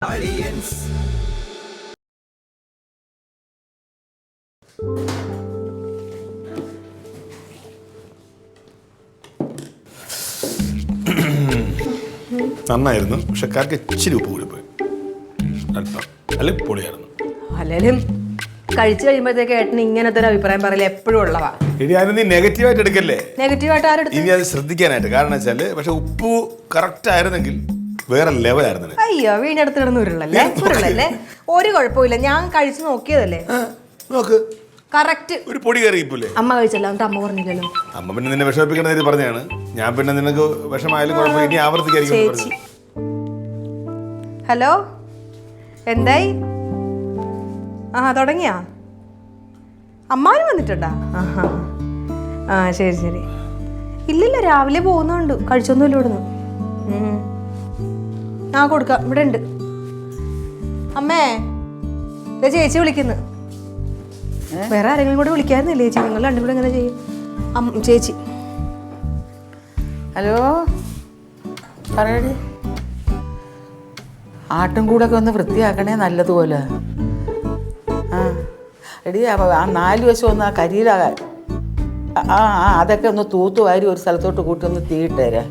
Aliens. നന്നായിരുന്നു, പക്ഷെ കാർക്ക് ഇച്ചിരി ഉപ്പ് കൂടി പോയി. അല്പം അല്ലെങ്കിൽ പൊളിയായിരുന്നു. അല്ലേലും കഴിച്ചു കഴിയുമ്പോഴത്തേക്ക് ഏട്ടന് ഇങ്ങനത്തെ ഒരു അഭിപ്രായം പറയല് എപ്പോഴും ഉള്ളവാ. ഇനി അതിന് നീ നെഗറ്റീവായിട്ട് എടുക്കല്ലേ. നെഗറ്റീവായിട്ട് ആരെടുത്തു? ഇനി അത് ശ്രദ്ധിക്കാനായിട്ട്. കാരണം വെച്ചാല് പക്ഷെ ഉപ്പ് കറക്റ്റ് ആയിരുന്നെങ്കിൽ വേറെ ലെവലായിരുന്നു. അയ്യോ വീടിനടുത്ത് കിടന്ന് ഉരുളല്ലേ ഉരുളല്ലേ, ഒരു കുഴപ്പമില്ല. ഞാൻ കഴിച്ചു നോക്കിയതല്ലേ. നോക്ക്, കറക്റ്റ് ഒരു പൊടി കയറിയിപ്പോലെ. അമ്മ കഴിച്ചല്ലോ, എന്നിട്ട് അമ്മ പറഞ്ഞില്ലല്ലോ. അമ്മ പിന്നെ നിന്നെ വിഷമിപ്പിക്കണ രീതി പറഞ്ഞാണ്. ഞാൻ പിന്നെ നിനക്ക് വിഷമായാലും കുഴപ്പമില്ല, ഇനി ആവർത്തിക്കായിരിക്കും. ചേച്ചി ഹലോ, എന്തായി? തുടങ്ങിയാ? അമ്മാവന് വന്നിട്ടുണ്ടാ? ആ ശരി ശരി. ഇല്ലില്ല, രാവിലെ പോകുന്നുണ്ട്. കഴിച്ചൊന്നുമില്ല ഇവിടുന്ന്. ആ കൊടുക്കാം, ഇവിടെ ഉണ്ട്. അമ്മേ, ഇതാ ചേച്ചി വിളിക്കുന്നു. വേറെ ആരെങ്കിലും കൂടെ വിളിക്കാറുന്നില്ലേ ചേച്ചി? നിങ്ങൾ രണ്ടും കൂടെ എങ്ങനെ ചെയ്യും? ചേച്ചി ഹലോ, പറയടി. ആട്ടും കൂടൊക്കെ ഒന്ന് വൃത്തിയാക്കണേ നല്ലതുപോലെ. ആ എടി, ആ 4 വശം ഒന്ന് ആ കരിയിലാകാൻ അതൊക്കെ ഒന്ന് തൂത്തുവാരി ഒരു സ്ഥലത്തോട്ട് കൂട്ടി ഒന്ന് തീയിട്ടേരെ.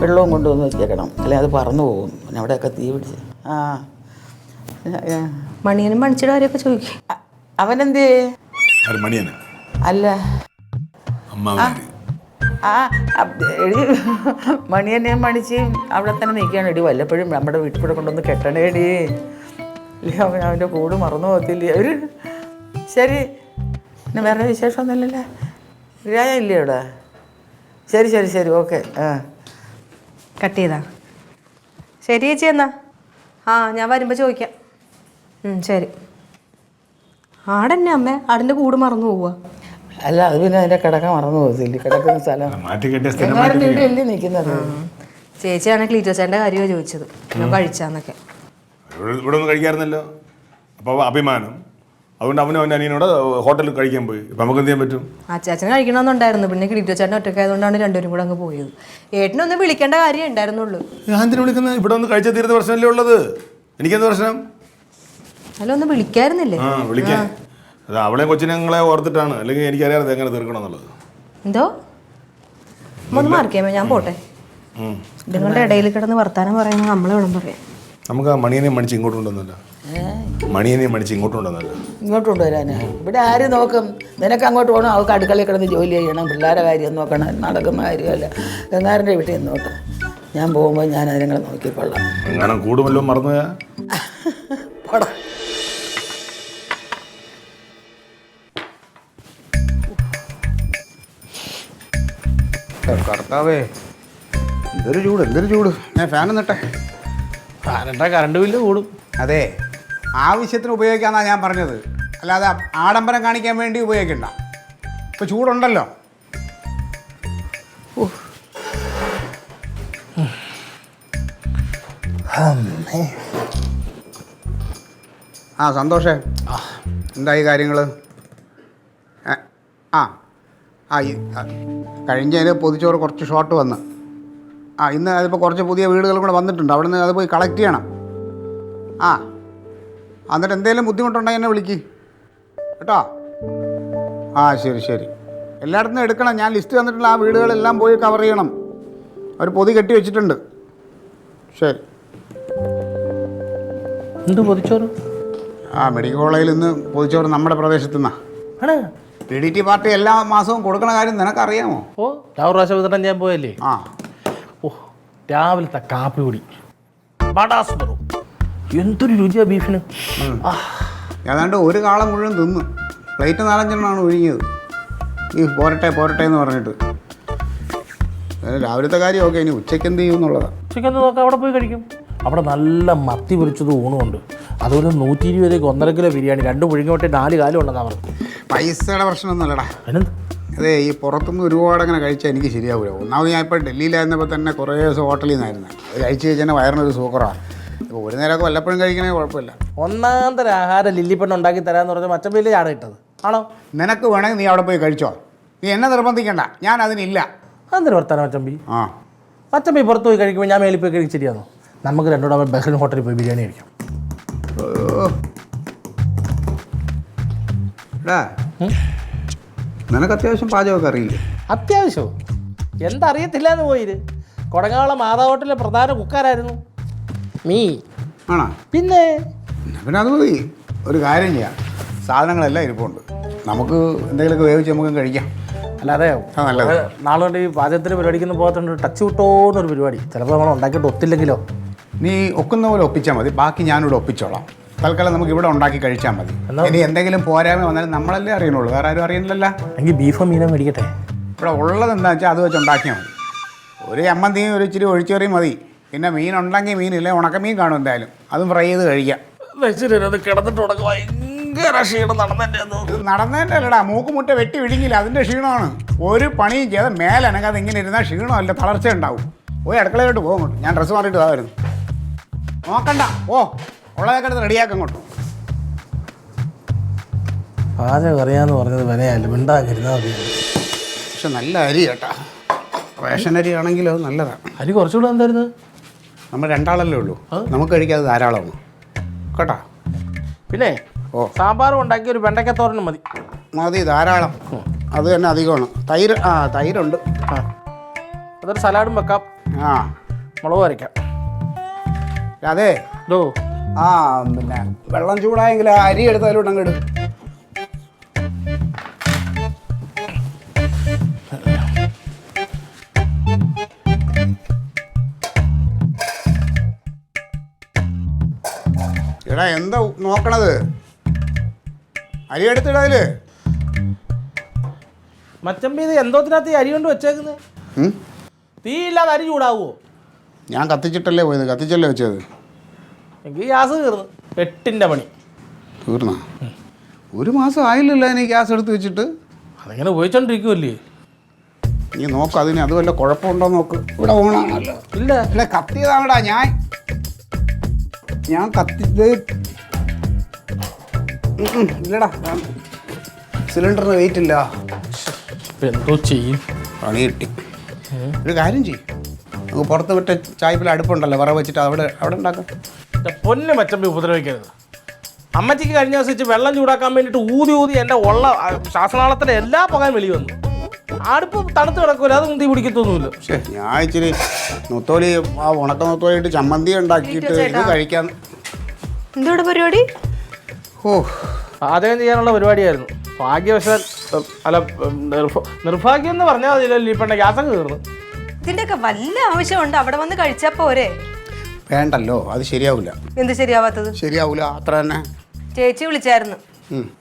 വെള്ളവും കൊണ്ടുവന്ന് വെച്ചേക്കണം, അല്ലെങ്കിൽ അത് പറന്നു പോകും. പിന്നെ അവിടെയൊക്കെ തീ പിടിച്ച്. ആ മണിയനും മണിച്ചിയുടെ കാര്യമൊക്കെ ചോദിക്കും. അവനെന്തേ? അല്ല, അല്ല എടി, മണിയനെയും മണിച്ചേയും അവിടെ തന്നെ നിൽക്കുകയാണ്. എടി, വല്ലപ്പോഴും നമ്മുടെ വീട്ടിൽ കൂടെ കൊണ്ടൊന്ന് കെട്ടണേടി. ഇല്ലേ, അവൻ്റെ കൂട് മറന്നു പോകത്തില്ലേ അവർ? ശരി, പിന്നെ വേറെ വിശേഷമൊന്നുമില്ലല്ലേ? രായ ഇല്ലേ അവിടെ? ശരി ശരി ശരി, ഓക്കെ. കട്ട് ചെയ്താ ശരി ചേച്ചി. എന്നാ ഞാൻ വരുമ്പോൾ ചോദിക്കാം. ശരി. ആടെന്നെ അമ്മേ, ആടിൻ്റെ കൂട് മറന്നു പോവുക? അല്ല, അത് പിന്നെ അതിൻ്റെ കിടക്ക മറന്നു പോകത്തില്ല. കിടക്കുന്ന സ്ഥലം അല്ലേ നിൽക്കുന്നത്. ചേച്ചിയാണ് ക്ലീറ്റോച്ചേൻ്റെ കാര്യമാണ് ചോദിച്ചത്, ഞാൻ കഴിച്ചാന്നൊക്കെ. ഇവിടെ ഒന്നും കഴിക്കാറുന്നല്ലോ. അപ്പോൾ അഭിമാനം, അതുകൊണ്ട് അവനും അവൻ്റെ അനിയനോട് ഹോട്ടലിൽ കഴിക്കാൻ പോയി. ഇപ്പം നമുക്ക് എന്ത് ചെയ്യാൻ പറ്റും? അച്ചാച്ചൻ കഴിക്കണമെന്നുണ്ടായിരുന്നു, പിന്നെ ക്ലീറ്റോച്ചേട്ടൻ ഒറ്റക്കായതുകൊണ്ടാണ് രണ്ടുപേരും കൂടെ അങ്ങ് പോയത്. ഏട്ടനൊന്ന് വിളിക്കേണ്ട കാര്യം ഉണ്ടായിരുന്നുള്ളൂ. ഞാൻ എന്തിനു വിളിക്കുന്നത്? ഇവിടെ ഒന്ന് കഴിച്ചാൽ തീരുന്ന പ്രശ്നമല്ലേ ഉള്ളത്. എനിക്കെന്ത് പ്രശ്നം? അല്ല, ഒന്ന് വിളിക്കായിരുന്നില്ലേ? വിളിക്കാൻ അത് അവളെ കൊച്ചിനെ ഓർത്തിട്ടാണ്, അല്ലെങ്കിൽ എനിക്കറിയാതെ എങ്ങനെ തീർക്കണം എന്നുള്ളത്. എന്തോ ഒന്ന് മാറിക്കാമോ? ഞാൻ പോട്ടെ. നിങ്ങളുടെ ഇടയിൽ കിടന്ന് വർത്താനം പറയുന്നത് നമ്മളെ വേണം പറയാം. നമുക്ക് ആ മണിയനെയും മണിച്ച് ഇങ്ങോട്ട് കൊണ്ടുവന്നല്ലോ. മണിയനെയും മണിച്ച് ഇങ്ങോട്ട് കൊണ്ടുവന്നല്ലോ. ഇങ്ങോട്ട് കൊണ്ടുവരാനാ? ഇവിടെ ആര് നോക്കും? നിനക്ക് അങ്ങോട്ട് പോകണം, അവൾക്ക് അടുക്കളയിൽ കിടന്ന് ജോലി ചെയ്യണം, പിള്ളേരെ കാര്യം നോക്കണം. നടക്കുന്ന കാര്യമല്ല. ഗംഗാരൻ്റെ വീട്ടിൽ നിന്നോട്ട് ഞാൻ പോകുമ്പോൾ ഞാൻ അതിനെ നോക്കിക്കൊള്ളാം. അങ്ങനെ കൂടുമല്ലോ മറന്നുപോയാ? പോടാ. കർത്താവേ, എന്തൊരു ചൂട്, എന്തൊരു ചൂട്. ഞാൻ ഫാൻ നിട്ടെ. ഫാനിട്ടാ കറണ്ട് ബില്ല് കൂടും. അതെ, ആവശ്യത്തിന് ഉപയോഗിക്കാമെന്നാണ് ഞാൻ പറഞ്ഞത്, അല്ലാതെ ആഡംബരം കാണിക്കാൻ വേണ്ടി ഉപയോഗിക്കണ്ട. ഇപ്പോൾ ചൂടുണ്ടല്ലോ. സന്തോഷേ, എന്തായി കാര്യങ്ങൾ? കഴിഞ്ഞതിന് പൊതിച്ചോറ് കുറച്ച് ഷോർട്ട് വന്ന്. ഇന്ന് അതിപ്പോൾ കുറച്ച് പുതിയ വീടുകളും കൂടെ വന്നിട്ടുണ്ട്. അവിടെ നിന്ന് അത് പോയി കളക്ട് ചെയ്യണം. എന്നിട്ട് എന്തെങ്കിലും ബുദ്ധിമുട്ടുണ്ടെങ്കിൽ എന്നെ വിളിക്ക് കേട്ടോ. ശരി ശരി. എല്ലായിടത്തും എടുക്കണം. ഞാൻ ലിസ്റ്റ് തന്നിട്ടുള്ള ആ വീടുകളെല്ലാം പോയി കവർ ചെയ്യണം. അവർ പൊതി കെട്ടി വെച്ചിട്ടുണ്ട്. ശരി. എന്ത് പൊതിച്ചോറ്? മെഡിക്കൽ കോളേജിൽ നിന്ന് പൊതിച്ചോറ് നമ്മുടെ പ്രദേശത്തു നിന്നാണ്. DDT പാർട്ടി എല്ലാ മാസവും കൊടുക്കണ കാര്യം നിനക്കറിയാമോ? പ്രാവശ്യം വിതരണം ചെയ്യാൻ പോയല്ലേ? രാവിലത്തെ കാപ്പി കൂടി എന്തൊരു രുചിയാ ബീഫിന്. ഏതാണ്ട് ഒരു കാളം മുഴുവൻ തിന്ന് പ്ലേറ്റ് 4-5 ഒഴുകിയത്. ഈ പോരട്ടെ പോരട്ടെ എന്ന് പറഞ്ഞിട്ട്. രാവിലത്തെ കാര്യം ഓക്കെ, ഇനി ഉച്ചയ്ക്ക് എന്ത് ചെയ്യും എന്നുള്ളതാണ്. ഉച്ചയ്ക്ക് എന്ത് നോക്കാം, അവിടെ പോയി കഴിക്കും. അവിടെ നല്ല മത്തി പൊരിച്ചത് ഊണുണ്ട്. അതുപോലെ 120 1.5 കിലോ ബിരിയാണി, 2 പുഴുങ്ങോട്ടെ 4 കാലം ഉണ്ടെന്നാ പറഞ്ഞു. പൈസയുടെ പ്രശ്നമൊന്നുമല്ലടാ. അതിനെന്ത്? അതെ, ഈ പുറത്തുനിന്ന് ഒരുപാട് അങ്ങനെ കഴിച്ചാൽ എനിക്ക് ശരിയാവില്ല. ഒന്നാമത് ഞാൻ ഇപ്പോൾ ഡൽഹിയിലായിരുന്നപ്പോൾ തന്നെ കുറേ ദിവസം ഹോട്ടലിൽ നിന്നായിരുന്നു. അത് കഴിച്ച് കഴിഞ്ഞാൽ വയറിനൊരു സൂക്കറാണ്. ഇപ്പോൾ ഒരു നേരമൊക്കെ വല്ലപ്പോഴും കഴിക്കണേ കുഴപ്പമില്ല. ഒന്നാന്തര ആഹാരം ലില്ലിപ്പെണ്ണ് ഉണ്ടാക്കി തരാമെന്ന് പറഞ്ഞാൽ മച്ചമ്പയിൽ ചാട ഇട്ടത് ആണോ? നിനക്ക് വേണമെങ്കിൽ നീ അവിടെ പോയി കഴിച്ചോ. നീ എന്നെ നിർബന്ധിക്കണ്ട, ഞാൻ അതിനില്ല. അതൊരു വർത്താനം മച്ചമ്പി. മച്ചമ്പി പുറത്ത് പോയി കഴിക്കുമ്പോൾ ഞാൻ മേലിൽ പോയി കഴിച്ച് ശരിയാണോ? നമുക്ക് രണ്ടോടെ ബഹ്റിൻ ഹോട്ടലിൽ പോയി ബിരിയാണി കഴിക്കാം. എടാ നിനക്ക് അത്യാവശ്യം പാചകമൊക്കെ അറിയില്ലേ? അത്യാവശ്യം എന്തറിയത്തില്ല എന്ന് പോയത്. കൊടങ്ങാളം മാതാ ഹോട്ടലിലെ പ്രധാന കുക്കാരായിരുന്നു നീ. ആണോ? പിന്നെ പിന്നെ അത് മതി. ഒരു കാര്യം ചെയ്യാം, സാധനങ്ങളെല്ലാം ഇരിപ്പുണ്ട്, നമുക്ക് എന്തെങ്കിലുമൊക്കെ വേവിച്ച് നമുക്ക് കഴിക്കാം. അല്ലാതെ നല്ലത്. നാളെ കൊണ്ട് ഈ പാചകത്തിന് പരിപാടിക്കുന്ന പോകത്തുണ്ട് ടച്ച് വിട്ടോന്നൊരു പരിപാടി. ചിലപ്പോൾ നമ്മൾ ഉണ്ടാക്കിയിട്ട് ഒത്തില്ലെങ്കിലോ? നീ ഒക്കുന്ന പോലെ ഒപ്പിച്ചാൽ മതി, ബാക്കി ഞാനിവിടെ ഒപ്പിച്ചോളാം. തൽക്കാലം നമുക്ക് ഇവിടെ ഉണ്ടാക്കി കഴിച്ചാൽ മതി. ഇനി എന്തെങ്കിലും പോരായ്മ വന്നാലും നമ്മളല്ലേ അറിയണുള്ളൂ, വേറെ ആരും അറിയണില്ലല്ലോ. എങ്കിൽ ബീഫോ മീനോ മേടിക്കട്ടെ? ഇവിടെ ഉള്ളത് എന്താ വെച്ചാൽ അത് വെച്ച് ഉണ്ടാക്കിയാൽ മതി. ഒരു ചമ്മന്തിയും ഒരു ഇച്ചിരി ഒഴിച്ചേറിയും മതി. പിന്നെ മീൻ ഉണ്ടെങ്കിൽ മീനില്ലേ, ഉണക്കമീൻ കാണും എന്തായാലും, അതും ഫ്രൈ ചെയ്ത് കഴിക്കാം. കിടന്നിട്ട് ഭയങ്കര ക്ഷീണം നടന്നതിൻ്റെ അല്ലടാ, മൂക്കുമുട്ട വെട്ടി വിഴുങ്ങില്ല, അതിൻ്റെ ക്ഷീണമാണ്. ഒരു പണിയും ചെയ്താൽ മേലനങ്ങാതെ ഇങ്ങനെ ഇരുന്നാൽ ക്ഷീണമല്ല, തളർച്ച ഉണ്ടാവും. പോയി അടുക്കളയിലോട്ട് പോകും. ഞാൻ ഡ്രസ്സ് മാറിയിട്ട് വരുന്നു. നോക്കണ്ട, ഓ ഉള്ളതൊക്കെ എടുത്ത് റെഡിയാക്കും അങ്ങോട്ട്. പാചകം അറിയാന്ന് പറഞ്ഞത് വിലയല്ല, മിണ്ടാതിരുന്നാൽ മതി. പക്ഷെ നല്ല അരി കേട്ടാ, റേഷൻ അരി ആണെങ്കിലും അത് നല്ലതാണ്. അരി കുറച്ചുകൂടെ എന്തായിരുന്നു? നമ്മൾ രണ്ടാളല്ലേ ഉള്ളൂ, നമുക്ക് കഴിക്കാതെ ധാരാളമാണ് കേട്ടാ. പിന്നെ സാമ്പാറും ഉണ്ടാക്കി ഒരു വെണ്ടയ്ക്കത്തോരനും മതി. മതി, ധാരാളം. അത് തന്നെ അധികമാണ്. തൈര്, തൈരുണ്ട്. അതൊരു സലാഡും വെക്കാം. മുളക് അരയ്ക്കാം. അതെ ദോ പിന്നെ വെള്ളം ചൂടായെങ്കിൽ അരി എടുത്ത് അതിലോട്ട് അങ്ങ് ഇടും. എടാ എന്താ നോക്കണത്? അരി എടുത്തിടതില്. മച്ചമ്പി ഇത് എന്തോത്തിനകത്ത് ഈ അരി കൊണ്ട് വെച്ചേക്കുന്നത്? തീ ഇല്ലാതെ അരി ചൂടാവുമോ? ഞാൻ കത്തിച്ചിട്ടല്ലേ പോയത്, കത്തിച്ചല്ലേ വെച്ചത്. എനിക്ക് ഗ്യാസ് തീർന്നു. 8ൻ്റെ പണി തീർന്ന. ഒരു മാസം ആയില്ലല്ലോ എനിക്ക് ഗ്യാസ് എടുത്ത് വെച്ചിട്ട്. അതിങ്ങനെ ഉപയോഗിച്ചോണ്ടിരിക്കുമല്ലേ? നീ നോക്ക്, അതിന് അത് വല്ല കുഴപ്പമുണ്ടോ നോക്ക്. ഇവിടെ ഓണാണല്ലോ. ഇല്ല അല്ല കത്തിയതാണടാ, ഞാൻ കത്തിയത് ഇല്ലടാ. സിലിണ്ടറിന് വെയിറ്റ് ഇല്ല. എന്തോ ചെയ്യും? പണി കിട്ടി. ഒരു കാര്യം ചെയ്യും, നമുക്ക് പുറത്ത് വിട്ട ചായപ്പിൽ അടുപ്പുണ്ടല്ലോ, വറ വെച്ചിട്ട് അവിടെ ഉണ്ടാക്കാം. പൊന്ന് മച്ചമ്പി ഉപദ്രവിക്കരുത്. അമ്മച്ചിക്ക് കഴിഞ്ഞ ദിവസം വെച്ച് വെള്ളം ചൂടാക്കാൻ വേണ്ടിയിട്ട് ഊതി എൻ്റെ ഉള്ള ശ്വാസനാളത്തിൻ്റെ എല്ലാ പുകയും വെളി വന്നു. അടുപ്പ് തണുത്ത് കിടക്കൂല, അതൊന്നും തീ പിടിക്കത്തൊന്നുമില്ല. പക്ഷേ ഞാൻ ഇച്ചിരി നൊത്തോലി, ഉണക്ക നൊത്തോലിയിട്ട് ചമ്മന്തി ഉണ്ടാക്കിയിട്ട് ഇത് കഴിക്കാൻ. എന്തോടെ പരിപാടി? പാചകം ചെയ്യാനുള്ള പരിപാടിയായിരുന്നു. ഭാഗ്യവശാൽ അല്ല, നിർഭാഗ്യം എന്ന് പറഞ്ഞാൽ അതിലല്ലോ ഈ പെണ്ണ ഗ്യാസൊക്കെ തീർന്നു. ഇതിന്റെയൊക്കെ വല്ല ആവശ്യമുണ്ട്? അവിടെ വന്ന് കഴിച്ചാ പോരെ? വേണ്ടല്ലോ, അത് ശരിയാവില്ല. എന്ത് ശരിയാവാത്തത്? ശരിയാവൂല, അത്ര തന്നെ. ചേച്ചി വിളിച്ചായിരുന്നു,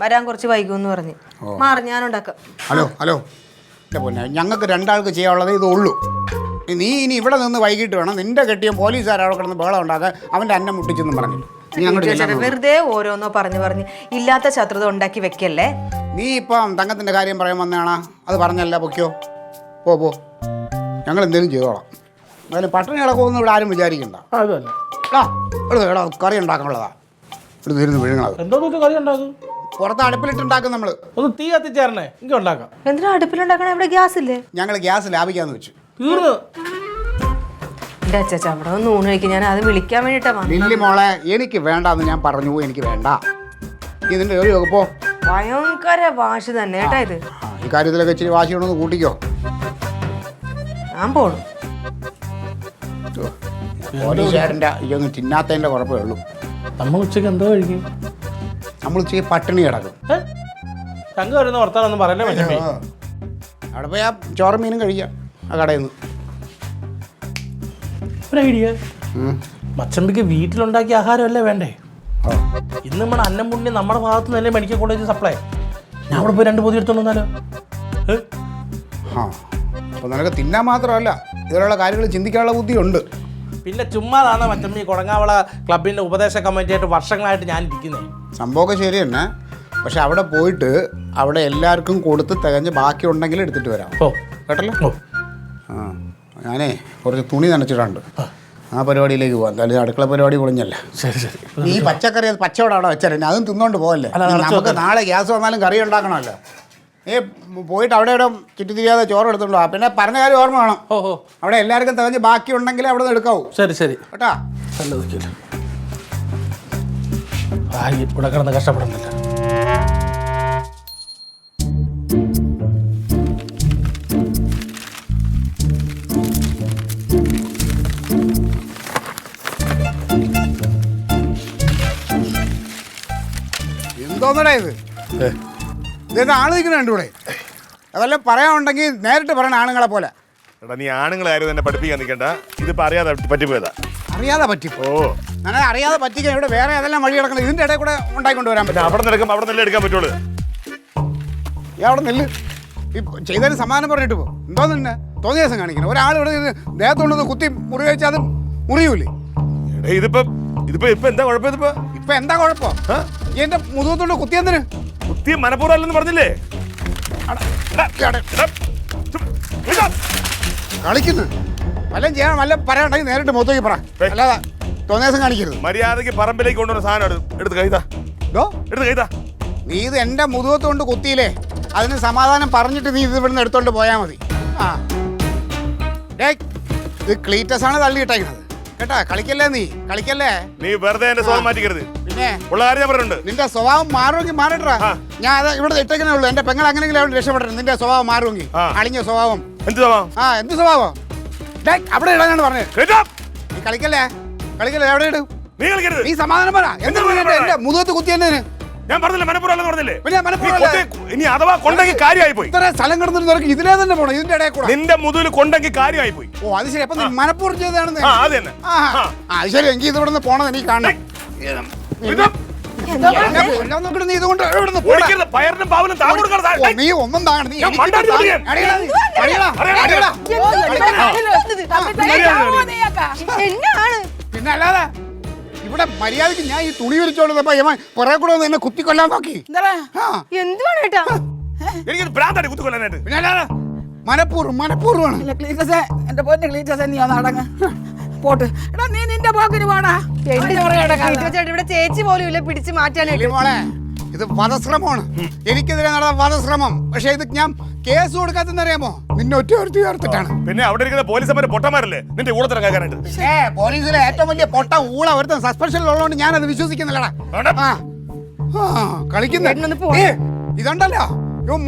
വരാൻ കുറച്ച് വൈകുമെന്ന് പറഞ്ഞ്. മാറി, ഞാൻ ഉണ്ടാക്കാം. ഹലോ എൻ്റെ പൊന്നെ, ഞങ്ങൾക്ക് രണ്ടാൾക്ക് ചെയ്യാനുള്ളത് ഇത് ഉള്ളൂ. നീ ഇനി ഇവിടെ നിന്ന് വൈകിട്ട് വേണം നിന്റെ കെട്ടിയ പോലീസുകാരവിടെ കിടന്ന് ബഹളം ഉണ്ടാക്കാൻ, അവൻ്റെ അന്നം മുട്ടിച്ചെന്നും പറഞ്ഞു. വെറുതെ ഓരോന്നോ പറഞ്ഞ് ഇല്ലാത്ത ശത്രുത ഉണ്ടാക്കി വെക്കല്ലേ. നീ ഇപ്പം തങ്കത്തിൻ്റെ കാര്യം പറയാൻ വന്നതാണാ? അത് പറഞ്ഞല്ല, പൊയ്ക്കോ, പോ. ഞങ്ങൾ എന്തെങ്കിലും ചെയ്തോളാം. അതിന് പട്ടിണി കിടക്കുമെന്ന് ഇവിടെ ആരും വിചാരിക്കണ്ട. അതല്ല എടാ കറി ഉണ്ടാക്കാനുള്ളതാ, ഇവിടെ തീരുന്ന് വീഴുന്നത്. എന്തോ കറി ഉണ്ടാക്കും? പുറത്ത് അടുപ്പിലിട്ടുണ്ടാക്കും നമ്മൾ. ഒന്ന് തീ കത്തിച്ചേരണേ, എനിക്ക് ഉണ്ടാക്കാം. എന്തിനാ അടുപ്പിലുണ്ടാക്കണേ? ഇവിടെ ഗ്യാസ് ഇല്ലേ? ഞങ്ങൾ ഗ്യാസ് ലാഭിക്കാന്ന് വെച്ചു. തീർന്നു. എന്റെ അച്ഛാ, അവിടെ ഒന്ന് ഊണ് കഴിക്കും. ഞാൻ അത് വിളിക്കാൻ വേണ്ടിട്ടാ ലില്ലി മോളെ, എനിക്ക് വേണ്ടാന്ന് ഞാൻ പറഞ്ഞു, എനിക്ക് വേണ്ട. ഇതിന്റെ ഒരു വകുപ്പോ ഭയങ്കര വാശി തന്നെ കേട്ടാ ഇത്. ഈ കാര്യത്തിലൊക്കെ ഇച്ചിരി വാശി ഉണ്ടെന്ന് കൂട്ടിക്കോ. ഞാൻ പോണു. പോലീസുകാരൻ്റെ ഇതൊന്നും തിന്നാത്തതിൻ്റെ കുഴപ്പമേ ഉള്ളൂ. നമ്മൾ ഉച്ചയ്ക്ക് എന്തോ കഴിക്കും? നമ്മൾ ഉച്ചയ്ക്ക് പട്ടിണി കിടക്കും. തങ്ക വരുന്ന വർത്താനൊന്നും പറയല്ലേ മച്ചമ്പി. അവിടെ പോയി ആ ചോറും മീനും കഴിക്കാം ആ കടയിൽ നിന്ന്. ഒരു ഐഡിയ, മച്ചമ്പിക്ക് വീട്ടിലുണ്ടാക്കിയ ആഹാരമല്ലേ വേണ്ടേ? ഇന്ന് നമ്മുടെ അന്നം പുണ്യം നമ്മുടെ ഭാഗത്ത് നിന്നല്ലേ മെഡിക്കൽ കോളേജ് സപ്ലൈ. ഞാൻ അവിടെ പോയി 2 പൊതി എടുത്തോണ്ട് വന്നാലോ? അപ്പോൾ നിനക്ക് തിന്നാൻ മാത്രമല്ല ഇതിലുള്ള കാര്യങ്ങൾ ചിന്തിക്കാനുള്ള ബുദ്ധിയുണ്ട്. പിന്നെ ചുമ്മാതാണ് മച്ചമ്പി കൊടങ്ങാവള ക്ലബിൻ്റെ ഉപദേശ കമ്മിറ്റിയായിട്ട് വർഷങ്ങളായിട്ട് ഞാൻ ഇരിക്കുന്നത്. സംഭവമൊക്കെ ശരി തന്നെ, പക്ഷെ അവിടെ പോയിട്ട് അവിടെ എല്ലാവർക്കും കൊടുത്ത് തികഞ്ഞ് ബാക്കി ഉണ്ടെങ്കിൽ എടുത്തിട്ട് വരാം. കേട്ടല്ലോ? ഞാനേ കുറച്ച് തുണി നനച്ചിട്ടുണ്ട്, ആ പരിപാടിയിലേക്ക് പോകാം. എന്തായാലും അടുക്കള പരിപാടി പൊളിഞ്ഞല്ലേ. ശരി. ഈ പച്ചക്കറി അത് പച്ചയോടെ അവിടെ വെച്ചാൽ അതും തിന്നോണ്ട് പോകല്ലേ. നമുക്ക് നാളെ ഗ്യാസ് വന്നാലും കറി ഉണ്ടാക്കണമല്ലോ. നീ പോയിട്ട് അവിടെ ഇവിടെ ചുറ്റി തിരിയാതെ ചോറ് എടുത്തോണ്ടോ. പിന്നെ പറഞ്ഞ കാര്യം ഓർമ്മ വേണം. ഓഹോ അവിടെ എല്ലാവർക്കും തികഞ്ഞ് ബാക്കി ഉണ്ടെങ്കിൽ അവിടെ നിന്ന് എടുക്കാവൂ ശരി ശരി കേട്ടാ. നല്ല നോക്കിയല്ലോ ഇവിടെ കിടന്ന് കഷ്ടപ്പെടുന്നില്ല. എന്തോന്നടാ ഇത്? ഇതെന്താ ആള് നിൽക്കുന്ന കണ്ടൂടെ? അതെല്ലാം പറയാനുണ്ടെങ്കിൽ നേരിട്ട് പറയണ ആണുങ്ങളെ പോലെ. എടാ നീ ആണുങ്ങളെ ആരും തന്നെ പഠിപ്പിക്കാൻ നിൽക്കണ്ട. ഇതിപ്പോൾ അറിയാതെ പറ്റിപ്പോയതാ. അറിയാതെ പറ്റിപ്പോ? അങ്ങനെ അറിയാതെ പറ്റിക്കാൻ ഇവിടെ വേറെ ഏതെല്ലാം വഴി കിടക്കണം. ഇതിൻ്റെ ഇടയിൽ കൂടെ ഉണ്ടായിക്കൊണ്ട് വരാൻ പിന്നെ പറ്റും. അവിടെ നിൽക്കുമ്പോൾ അവിടെ നിന്നല്ലേ എടുക്കാൻ പറ്റുള്ളൂ. ഈ അവിടെ നെല്ല് ഈ ചെയ്തതിന് സമാധാനം പറഞ്ഞിട്ട് പോ. എന്തോ നിന്നെ തോന്നിയ ദിവസം കാണിക്കണം. ഒരാൾ ഇവിടെ ദേഹത്തോണ്ട് കുത്തി മുറി വെച്ചാൽ അത് മുറിയൂലേ? എടേ ഇതിപ്പോ എന്താ കുഴപ്പം? ഇപ്പൊ എന്താ കുഴപ്പം? ഈ എന്റെ മുതുകത്തോണ്ട് കുത്തിയെന്തിന്? കുത്തി മനഃപൂർവ്വം അല്ലെന്ന് പറഞ്ഞില്ലേ? കളിക്കുന്നു വല്ലതും ചെയ്യണം. വല്ല പറയാനുണ്ടെങ്കിൽ നേരിട്ട് മുഖത്തേക്ക് പറ. അല്ലാതെ തോന്നിയ ദിവസം കാണിക്കരുത്. മര്യാദയ്ക്ക് പറമ്പിലേക്ക് കൊണ്ടുവന്ന സാധനം എടുത്ത് കൈതാ. എടുത്ത് കൈതാ. നീ ഇത് എൻ്റെ മുതുകത്തോണ്ട് കുത്തിയില്ലേ, അതിന് സമാധാനം പറഞ്ഞിട്ട് നീ ഇത് ഇവിടുന്ന് എടുത്തോണ്ട് പോയാൽ മതി. ആ ഇത് ക്ലീറ്റസ് ആണ് തള്ളിയിട്ടേക്കുന്നത് കേട്ടാ. കളിക്കല്ലേ നീ കളിക്കല്ലേ. നീ വെറുതെ എന്റെ സ്വഭാവം മാറ്റിക്കരുത്. പിന്നെ ഉള്ള കാര്യം ഞാൻ പറഞ്ഞിട്ടുണ്ട്. നിന്റെ സ്വഭാവം മാറുമെങ്കിൽ മാറട്ടാ. ഞാൻ അത് ഇവിടെ ഇട്ടേക്കണേ ഉള്ളൂ. എന്റെ പെങ്ങൾ അങ്ങനെയെങ്കിലും അവിടെ രക്ഷപ്പെട്ടു. നിന്റെ സ്വഭാവം മാറുമെങ്കിൽ. അളിഞ്ഞ സ്വഭാവം. എന്ത് സ്വഭാവം? എന്ത് സ്വഭാവം? അവിടെ ഇടാനാണ് പറഞ്ഞത്. നീ കളിക്കല്ലേ കളിക്കല്ലേ. എവിടെ ഇടും? നീ കളിക്കരുത്. നീ സമാധാനം പറ. എന്താ എന്റെ മുതുകത്ത് കുത്തി തന്നെ? ഞാൻ പറഞ്ഞില്ല മനഃപൂർവ്വം പറഞ്ഞില്ലേ? പിന്നെ മനഃപൂർവ്വം ഇനി അഥവാ കൊണ്ടെങ്കിൽ കാര്യമായി പോയി. ഇത്ര സ്ഥലം കിടന്നിട്ട് നിനക്ക് ഇതിലേ തന്നെ പോണം. ഇതിന്റെ ഇടയിൽ കൂടെ നിന്റെ മുതുകിൽ കൊണ്ടെങ്കിൽ കാര്യമായി പോയി. ഓ അത് ശരി. അപ്പൊ നീ മനഃപൂർവ്വം ചെയ്തതാണെന്ന്. അത് തന്നെ. അത് ശരി. എനിക്ക് ഇത് ഇവിടുന്ന് പോണത് എനിക്ക് കാണണം. നീ ഇതുകൊണ്ട് പയറിനും പാവനും നീ ഒന്നും താങ്ങണം. നീ പിന്നെ അല്ലാതെ ഇവിടെ മര്യാദക്ക് ഞാൻ ഈ തുണി വിരിച്ചോണ്ടപ്പോ കുറെ കൂടെ ഒന്ന് എന്നെ കുത്തിക്കൊല്ലാൻ നോക്കി. എന്തുവാണ് ഏട്ടാ? എനിക്ക് ഭ്രാന്താണ് കുത്തിക്കൊല്ലാനായിട്ട്. പിന്നെ അല്ലാതെ മനഃപൂർവ്വമാണ്. എന്റെ പൊന്നെ ക്ലീറ്റസേ നീ ഒന്ന് അടങ്ങ പോട്ട്. എടാ നീ നിന്റെ പോക്കിന് പോടാ. ഇവിടെ ചേച്ചി പോലും ഇല്ല പിടിച്ച് മാറ്റാനായിട്ട്. മോളെ ഇത് വധശ്രമമാണ്. എനിക്കെതിരെ നടന്ന വധശ്രമം. പക്ഷെ ഇത് ഞാൻ കേസ് കൊടുക്കാത്തെന്നറിയാമോ? നിന്നെ ഒറ്റ ചേർത്തിട്ടാണ്. പിന്നെ അവിടെ ഇരിക്കുന്ന പോലീസുകാരെ പൊട്ടന്മാരല്ലേ നിന്റെ കൂടെ തിരക്കാനായിട്ട്? പോലീസിലെ ഏറ്റവും വലിയ പൊട്ട ഊള ഒരുത്തൻ സസ്പെൻഷനിലുള്ളതുകൊണ്ട് ഞാൻ അത് വിശ്വസിക്കുന്നില്ലടാ. കളിക്കുന്ന ഇതുണ്ടല്ലോ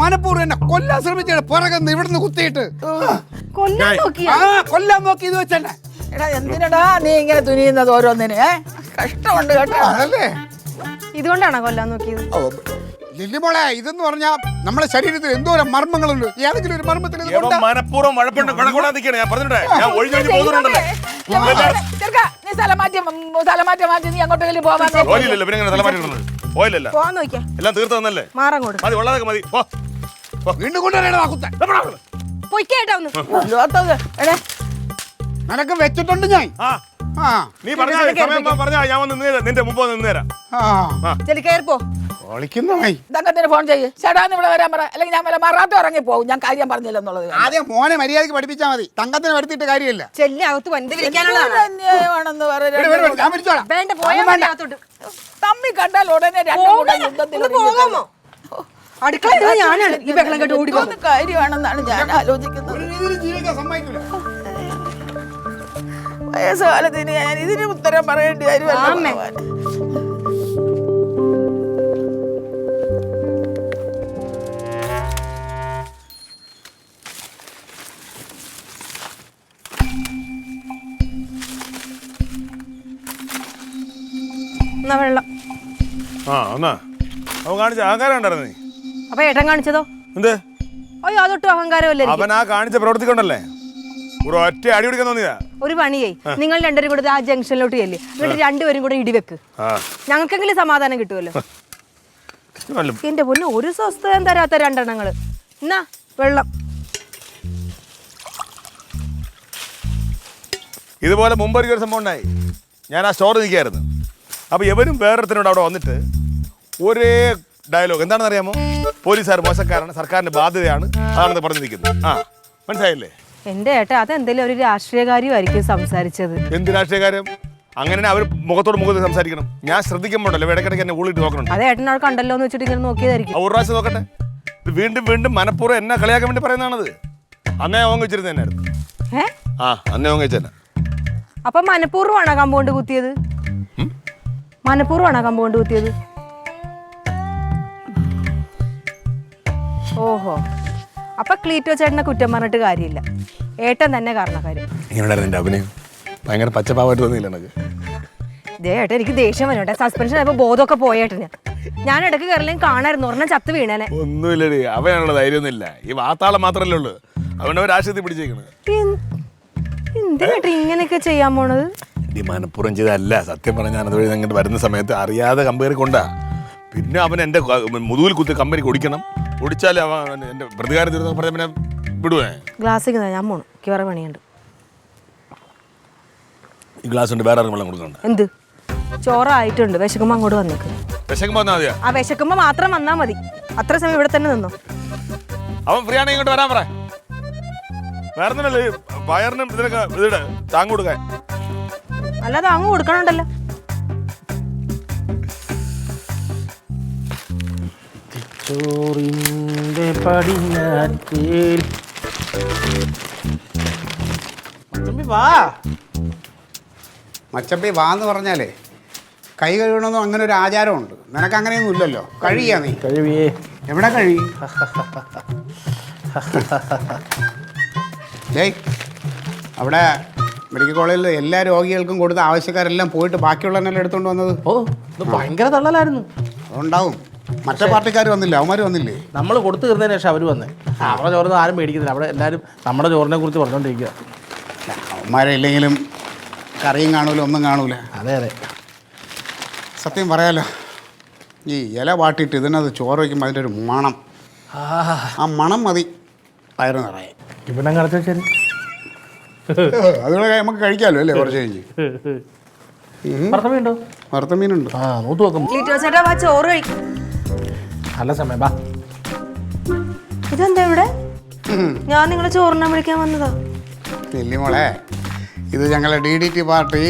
മനഃപൂർവ്വം എന്നെ കൊല്ലാൻ ശ്രമിച്ചാണ്. പുറകുന്ന് ഇവിടുന്ന് കുത്തിയിട്ട് കൊല്ലാൻ നോക്കി. ഇത് വെച്ചല്ലേ. എടാ എന്തിനടാ നീ ഇങ്ങനെ തുനിയുന്നത് ഓരോന്നിന്? കഷ്ടമുണ്ട് കേട്ടോ. അതല്ലേ ഇതുകൊണ്ടാണോ കൊല്ലാൻ നോക്കിയത്? ലില്ലിമോളെ ഇതെന്ന് പറഞ്ഞാൽ നമ്മുടെ ശരീരത്തിൽ എന്തോരം മർമ്മങ്ങളുണ്ട്. ഏതെങ്കിലും ഒരു മർമ്മത്തിൽ മനഃപൂർവ്വം വഴപ്പുണ്ട് ഞാൻ പറഞ്ഞിട്ടേ. ഞാൻ ഒഴിഞ്ഞൊഴിഞ്ഞ് പോകുന്നുണ്ടല്ലേ. നീ സ്ഥലം മാറ്റി നീ അങ്ങോട്ടെങ്കിലും പോവാൻ ഓയിലല്ലോ. പിന്നെ എങ്ങനെ തലമാറ്റി ഓയിലല്ല. എല്ലാം തീർത്ത് തന്നല്ലേ. മാറങ്ങോട്ട് മതി ഉള്ളതൊക്കെ മതി. വീണ്ടും കൊണ്ടുവരേണ്ട. നിനക്ക് വെച്ചിട്ടുണ്ട് ഞാൻ. നീ പറഞ്ഞാ ഞാൻ വന്ന് നിന്റെ മുമ്പ് നിന്നേരാം. തങ്കത്തിന് ഫോൺ ചെയ്യ്. ചേട്ടാന്ന് ഇവിടെ വരാൻ പറ. അല്ലെങ്കിൽ ഞാൻ വല്ല മറാത്ത ഇറങ്ങി പോകും. ഞാൻ കാര്യം പറഞ്ഞില്ല എന്നുള്ളത്. ആദ്യം മോനെ മര്യാദക്ക് പഠിപ്പിച്ചാൽ മതി. തങ്കത്തിന് വരുത്തിയിട്ട് കാര്യമില്ല. അന്യായമാണെന്ന് തമ്മി കണ്ടാൽ ഉടനെ കാര്യമാണെന്നാണ് ഞാൻ ആലോചിക്കുന്നത്. വയസ്സുകാലത്തിന് ഞാൻ ഇതിന് ഉത്തരം പറയേണ്ടി വരുമല്ലോ. വെള്ളം കാണിച്ച അഹങ്കാരം ഉണ്ടായിരുന്നു നീ. അപ്പൊ ഏട്ടൻ കാണിച്ചതോ എന്ത്? അയ്യോ അതൊട്ടും അഹങ്കാരമല്ലേ. അവൻ ആ കാണിച്ച പ്രവർത്തിക്കൊണ്ടല്ലേ ഒരു ഒറ്റ അടി പിടിക്കാൻ തോന്നിയതാ. ഒരു പണിയേ, നിങ്ങൾ രണ്ടുപേരും കൂടെ ആ ജംഗ്ഷനിലോട്ട് ചെല്ല്. എന്നിട്ട് രണ്ടുപേരും കൂടെ ഇടിവെക്ക്. ഞങ്ങൾക്കെങ്കിലും സമാധാനം കിട്ടുമല്ലോ. എന്റെ പൊന്നു ഒരു സ്വസ്ഥത തരാത്ത രണ്ടെണ്ണങ്ങള്. എന്നാ വെള്ളം. ഇതുപോലെ മുമ്പൊരിക്കൽ സംഭവം ഉണ്ടായി. ഞാൻ ആ സ്റ്റോറിൽ നിൽക്കുകയായിരുന്നു. അപ്പോൾ ഇവരും വേറൊരുത്തനോട് അവിടെ വന്നിട്ട് ഒരേ ഡയലോഗ്. എന്താണെന്ന് അറിയാമോ? പോലീസുകാർ മോശക്കാരാണ്, സർക്കാരിന്റെ ബാധ്യതയാണ്, അതാണെന്ന് പറഞ്ഞു നിൽക്കുന്നത്. മനസ്സിലായില്ലേ? എന്റെ ഏട്ടാ അതെന്തെങ്കിലും ഒരു രാഷ്ട്രീയ കാര്യമായിരിക്കും സംസാരിച്ചത്. എന്ത് രാഷ്ട്രീയ കാര്യം? അങ്ങനെ അവർ മുഖത്തോട് മുഖത്ത് സംസാരിക്കണം. ഞാൻ ശ്രദ്ധിക്കുമ്പോണ്ടല്ലോ ഇടയ്ക്കിടയ്ക്ക് എന്നെ ഉള്ളിട്ട് നോക്കണം. അത് ഏട്ടനോട് കണ്ടല്ലോ എന്ന് വെച്ചിട്ട് ഇങ്ങനെ നോക്കിയതായിരിക്കും. ഒരു പ്രാവശ്യം നോക്കട്ടെ. വീണ്ടും വീണ്ടും മനഃപൂർവ്വം എന്നെ കളിയാക്കാൻ വേണ്ടി പറയുന്നതാണത്. അന്നേ ഓങ്ങ വെച്ചിരുന്ന തന്നെയായിരുന്നു. ഏ ആ അന്നേ ഓങ്ങ വെച്ചെന്നെ. അപ്പൊ മനഃപൂർവ്വമാണോ കമ്പൗണ്ട് കുത്തിയത്? മനഃപൂർവ്വമാണോ കമ്പൗണ്ട് കുത്തിയത്? ഓഹോ, അപ്പൊ ക്ലീറ്റോ ചേട്ടനെ കുറ്റം പറഞ്ഞിട്ട് കാര്യമില്ല, ഏട്ടൻ തന്നെ കാരണക്കാര്. എങ്ങനെയായിരുന്നു എൻ്റെ അഭിനയം? ഭയങ്കര പച്ചപ്പാവായിട്ട് തോന്നിയില്ല എനിക്ക്. ദേ ഏട്ടാ, എനിക്ക് ദേഷ്യം വരും. സസ്പെൻഷൻ ആയപ്പോ ബോധമൊക്കെ പോയേട്ടന്. ഞാൻ ഇടയ്ക്ക് കയറില്ലെങ്കിൽ കാണായിരുന്നു, ഒരെണ്ണം ചത്ത് വീണേനെ. ഒന്നുമില്ലടി, അവനുള്ള ധൈര്യമൊന്നുമില്ല. ഈ വാത്താളം മാത്രമല്ലേ ഉള്ളൂ. അതുകൊണ്ട് അവർ ആശുപത്രി പിടിച്ചേക്കണത്. എന്തിനായിട്ട് ഇങ്ങനെയൊക്കെ ചെയ്യാൻ പോണത്? ഈ മനഃപൂർവ്വം ചെയ്തല്ല. സത്യം പറഞ്ഞാൽ ഞാൻ അതുവഴി അങ്ങോട്ട് വരുന്ന സമയത്ത് അറിയാതെ കമ്പയറി കൊണ്ടാ. പിന്നെ അവൻ എൻ്റെ മുതുകിൽ കുത്തി കമ്പനി കുടിക്കണം, കുടിച്ചാൽ അവൻ എൻ്റെ പ്രതികാരം തീർന്ന് പറഞ്ഞ പിന്നെ വിടുവേ. ഗ്ലാസ് ഞാൻ പോണു, എനിക്ക് വേറെ പണിയുണ്ട്. ഈ ഗ്ലാസ് കൊണ്ട് വേറെ വെള്ളം കൊടുക്കണ്ട. എന്ത് ചോറായിട്ടുണ്ട്, വിശക്കുമ്പോ അങ്ങോട്ട് വന്നേക്ക്. വിശക്കുമ്പോ വന്നാൽ മതിയാ? ആ വിശക്കുമ്പോ മാത്രം വന്നാ മതി, അത്ര സമയം ഇവിടെ തന്നെ നിന്നോ. അവൻ ഫ്രീ ആണെങ്കിൽ ഇങ്ങോട്ട് വരാൻ പറ. വേറെ ഒന്നുമല്ലേ, വയറിനും ഇതിനൊക്കെ ഇതിടെ താങ്ങ് കൊടുക്കാൻ. അല്ലാതെ അങ്ങ് കൊടുക്കണുണ്ടല്ലോ. ചോറിന്റെ പടിഞ്ഞാറ്റേൽ വാ. മച്ചപ്പി വാന്ന് പറഞ്ഞാലേ കൈ കഴുകണമെന്നും അങ്ങനെ ഒരു ആചാരമുണ്ട്. നിനക്ക് അങ്ങനെയൊന്നും ഇല്ലല്ലോ. കഴിയാ നീ? കഴിവേ. എവിടെ കഴി? ജയ്, അവിടെ മെഡിക്കൽ കോളേജിൽ എല്ലാ രോഗികൾക്കും കൊടുത്ത ആവശ്യക്കാരെല്ലാം പോയിട്ട് ബാക്കിയുള്ളവരെല്ലാം എടുത്തുകൊണ്ട് വന്നത്. ഓ, ഇത് ഭയങ്കര തള്ളലായിരുന്നു. അതുണ്ടാവും. മറ്റേ പാർട്ടിക്കാർ വന്നില്ല, അവന്മാർ വന്നില്ലേ? നമ്മൾ കൊടുത്തു തീർന്നതിന് ശേഷം അവർ വന്നേ. അവിടെ ചോറിന് ആരും മേടിക്കുന്നില്ല. അവിടെ എല്ലാവരും നമ്മുടെ ചോറിനെ കുറിച്ച് പറഞ്ഞുകൊണ്ടിരിക്കുക. അവന്മാരെ ഇല്ലെങ്കിലും കറിയും കാണൂല, ഒന്നും കാണൂല. അതെ അതെ, സത്യം പറയാലോ, ഈ ഇല വാട്ടിയിട്ട് ഇതിനകത്ത് ചോറ് വയ്ക്കുമ്പോൾ അതിൻ്റെ ഒരു മണം, ആ മണം മതി വയറ് നിറയെ. ഇവിടെ കടച്ച ശരി, അതുപോലെ നമുക്ക് കഴിക്കാമല്ലോ അല്ലേ? കുറച്ച് കഴിഞ്ഞ് മീനുണ്ടോ? വറുത്ത മീനുണ്ട്. ആ, നൂത്ത് നോക്കും. ക്ലീറ്റോ ചേട്ടാ വാ, ചോറ് കഴിക്കും. നല്ല സമയം ബാ. ഇതെന്താ ഇവിടെ? ഞാൻ നിങ്ങളെ ചോറിനാൻ വിളിക്കാൻ വന്നതാ. നെല്ലിമോളെ, ഇത് ഞങ്ങളെ DDT പാർട്ടി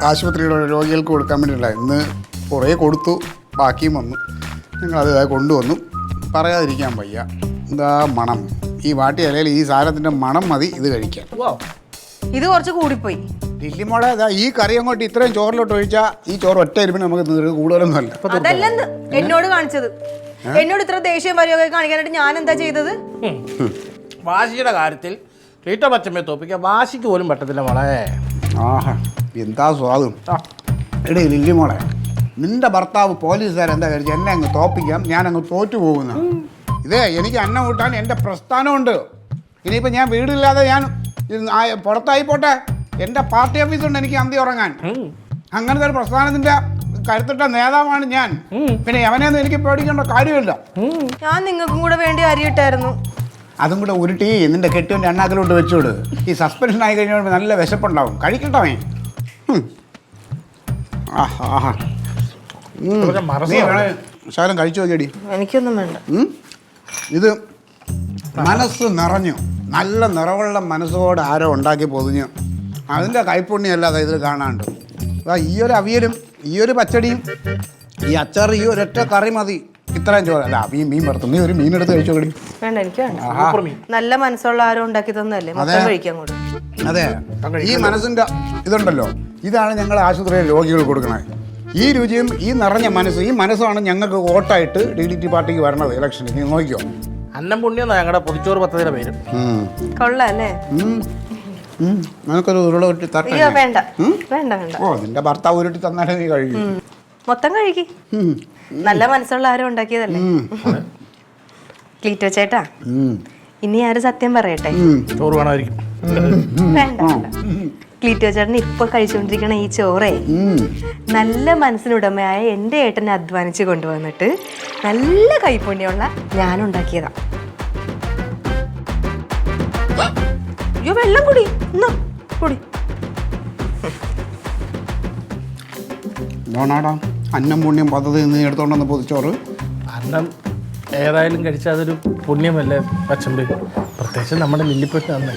ആശുപത്രിയുടെ രോഗികൾക്ക് കൊടുക്കാൻ വേണ്ടിയില്ല. ഇന്ന് കുറേ കൊടുത്തു, ബാക്കിയും വന്നു. ഞങ്ങളത് കൊണ്ടുവന്നു. പറയാതിരിക്കാൻ വയ്യ. എന്താ മണം! ഈ വാട്ടിയ ഇലയിൽ ഈ സാധനത്തിൻ്റെ മണം മതി ഇത് കഴിക്കാൻ. ഇത് കുറച്ച് കൂടിപ്പോയി. ലില്ലിമോളെ, ഈ കറി അങ്ങോട്ട് ഇത്രയും ചോറിലോട്ട് ഒഴിച്ചാൽ ഈ ചോറ് ഒറ്റ അരിപ്പിന് നമുക്ക് കൂടുതലൊന്നും അല്ല. അതല്ലെന്ന് എന്നോട് കാണിച്ചത്. എന്നോട് ഇത്ര ദേഷ്യം പരിയോഗം കാണിക്കാനായിട്ട് ഞാൻ എന്താ ചെയ്തത്? വാശിയുടെ കാര്യത്തിൽ ക്ലീറ്റോ മച്ചമ്മയെ തോപ്പിക്കാൻ വാശിക്ക് പോലും പറ്റത്തില്ല മോളെ. ആഹാ, എന്താ സ്വാദും! എടേ ലില്ലിമോളെ, നിന്റെ ഭർത്താവ് പോലീസുകാരെന്താ കഴിച്ചു എന്നെ അങ്ങ് തോപ്പിക്കാം, ഞാൻ അങ്ങ് തോറ്റു പോകുന്ന. ഇതേ എനിക്ക് അന്നം കൂട്ടാൻ എൻ്റെ പ്രസ്ഥാനമുണ്ട്. ഇനിയിപ്പോൾ ഞാൻ വീടില്ലാതെ ഞാൻ പുറത്തായി പോട്ടെ, എൻ്റെ പാർട്ടി ഓഫീസുണ്ട് എനിക്ക് അന്തി ഉറങ്ങാൻ. അങ്ങനത്തെ ഒരു പ്രസ്ഥാനത്തിൻ്റെ കരുത്തിട്ട നേതാവാണ് ഞാൻ. പിന്നെ അവനെയൊന്നും എനിക്ക് പേടിക്കേണ്ട കാര്യമില്ല. ഞാൻ നിങ്ങൾക്കും കൂടെ വേണ്ടി അരിയിട്ടായിരുന്നു. അതും കൂടെ ഉരുട്ടി നിന്റെ കെട്ടിയവൻ്റെ എണ്ണാക്കിലോട്ട് വെച്ചോട്. ഈ സസ്പെൻഷൻ ആയി കഴിഞ്ഞാൽ നല്ല വിശപ്പുണ്ടാവും. കഴിക്കട്ടവേ. ആഹാ, നീ വേണേ ശകലം കഴിച്ചു നോക്കിയടി. എനിക്കൊന്നും വേണ്ട. ഇത് മനസ്സ് നിറഞ്ഞു, നല്ല നിറവുള്ള മനസ്സോടെ ആരോ ഉണ്ടാക്കി പൊതിഞ്ഞു. അതിൻ്റെ കൈപ്പുണ്യമല്ലാതെ ഇതിൽ കാണാണ്ട്. ഈ ഒരു അവിയലും ഈ ഒരു പച്ചടിയും ഈ അച്ചാർ, ഈ ഒരൊറ്റ കറി മതി ഇത്രയും ചോറ്. അല്ല, മീൻ വറുത്തു. നീ ഒരു മീനെടുത്ത് കഴിച്ചോ കടി. വേണ്ട, എനിക്ക് വേണ്ട. നല്ല മനസ്സുള്ള ആരും ഉണ്ടാക്കി തന്നല്ലേ, മൊത്തം കഴിക്കാൻ കൂടെ. അതെ, ഈ മനസ്സിൻ്റെ ഇതുണ്ടല്ലോ, ഇതാണ് ഞങ്ങൾ ആശുപത്രിയിൽ രോഗികൾ കൊടുക്കുന്നത്. ഈ രുചിയും ഈ നിറഞ്ഞ മനസ്സ്, ഈ മനസ്സാണ് ഞങ്ങൾക്ക് വോട്ടായിട്ട് DDT പാർട്ടിക്ക് വരണത് ഇലക്ഷന്. നീ നോക്കിയോ? അന്നം പുണ്യം ഞങ്ങളുടെ പൊതിച്ചോറ് പദ്ധതിയുടെ പേര്. കൊള്ളാല്ലേ? നിനക്കൊരു ഉരുള ഉരുട്ടി തരട്ടെ? അയ്യോ വേണ്ട വേണ്ട വേണ്ട. ഓ, നിന്റെ ഭർത്താവ് ഉരുട്ടി തന്നാലേ നീ കഴിക്കും. മൊത്തം കഴിക്ക്. നല്ല മനസ്സുള്ള ആരും ഉണ്ടാക്കിയതല്ലേ. ക്ലീറ്റോ ചേട്ടാ, ഇനി ആരും സത്യം പറയട്ടെ? ചോറ് വേണമായിരിക്കും. വേണ്ട വേണ്ട. ക്ലീറ്റോ ചേട്ടൻ ഇപ്പൊ കഴിച്ചുകൊണ്ടിരിക്കണ ഈ ചോറേ നല്ല മനസ്സിനുടമയായ എൻ്റെ ഏട്ടനെ അധ്വാനിച്ച് കൊണ്ടുവന്നിട്ട് നല്ല കൈപ്പുണ്യമുള്ള ഞാൻ ഉണ്ടാക്കിയതാ. അയ്യോ, വെള്ളം കുടി, കുടി. നോണാടാ, അന്നം പുണ്യം പദ്ധതി നീ എടുത്തോണ്ടെന്ന് പൊതിച്ചോറ്. അന്നം ഏതായാലും കഴിച്ചാൽ അതൊരു പുണ്യമല്ലേ പച്ചമ്പി, പ്രത്യേകിച്ച് നമ്മുടെ ലില്ലിപ്പെട്ട് തന്നെ.